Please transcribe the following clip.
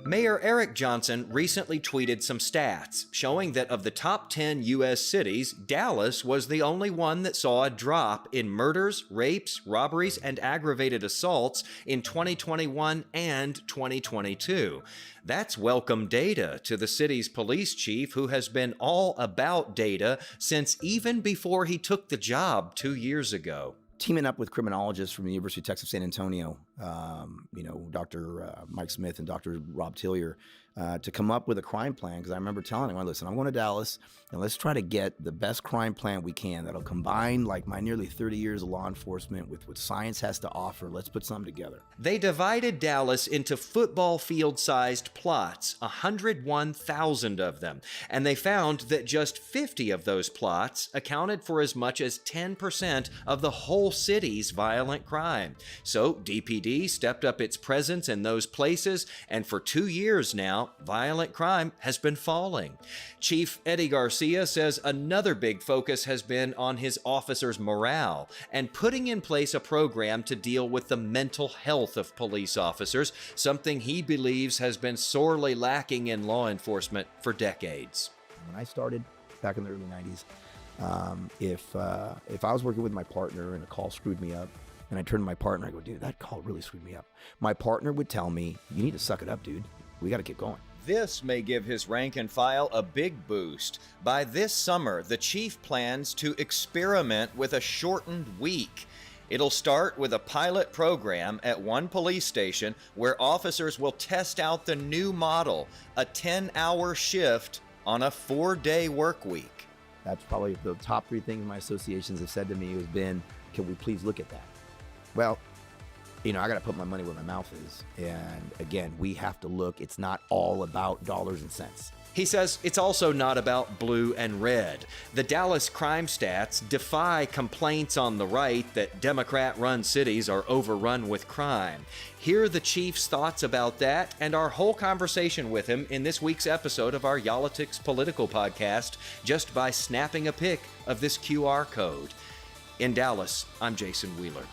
Mayor Eric Johnson recently tweeted some stats showing that of the top 10 U.S. cities, Dallas was the only one that saw a drop in murders, rapes, robberies, and aggravated assaults in 2021 and 2022. That's welcome data to the city's police chief, who has been all about data since even before he took the job 2 years ago. Teaming up with criminologists from the University of Texas, San Antonio, Dr. Mike Smith and Dr. Rob Tillier, to come up with a crime plan. Because I remember telling him, listen, I'm going to Dallas, and let's try to get the best crime plan we can that'll combine like my nearly 30 years of law enforcement with what science has to offer. Let's put something together. They divided Dallas into football field-sized plots, 101,000 of them, and they found that just 50 of those plots accounted for as much as 10% of the whole city's violent crime. So DPD stepped up its presence in those places, and for 2 years now, violent crime has been falling. Chief Eddie Garcia says another big focus has been on his officers' morale and putting in place a program to deal with the mental health of police officers, something he believes has been sorely lacking in law enforcement for decades. When I started back in the early 90s, if I was working with my partner and a call screwed me up, and I turned to my partner, I go, dude, that call really screwed me up. My partner would tell me, you need to suck it up, dude. We got to get going. This may give his rank and file a big boost. By this summer, the chief plans to experiment with a shortened week. It'll start with a pilot program at one police station where officers will test out the new model, a 10-hour shift on a 4-day work week. That's probably the top 3 things my associations have said to me has been, can we please look at that? Well, I got to put my money where my mouth is. And again, we have to look. It's not all about dollars and cents. He says it's also not about blue and red. The Dallas crime stats defy complaints on the right that Democrat-run cities are overrun with crime. Hear the chief's thoughts about that and our whole conversation with him in this week's episode of our yall-itics political podcast just by snapping a pic of this QR code. In Dallas, I'm Jason Wheeler.